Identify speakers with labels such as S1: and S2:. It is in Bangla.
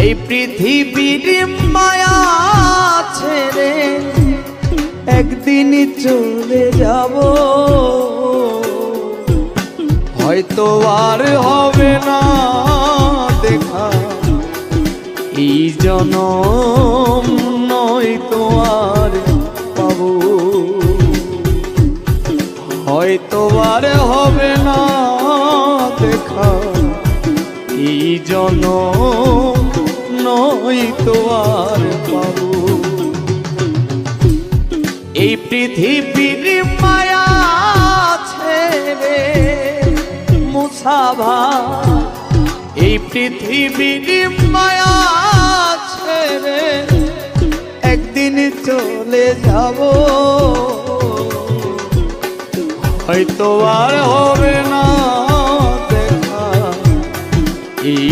S1: এই পৃথিবীর মায়া ছেড়ে একদিন চলে যাব, হয়তো আর হবে না দেখা এই জনম, নয়তো আর পাবো, হয়তো আর হবে না দেখা এই জনম, নয়তো আর পাবো। এই পৃথিবীর মায়া ছেড়ে মুসাভা, এই পৃথিবীর মায়া ছেড়ে একদিন চলে যাব, হয়তো আর হবে না দেখা এই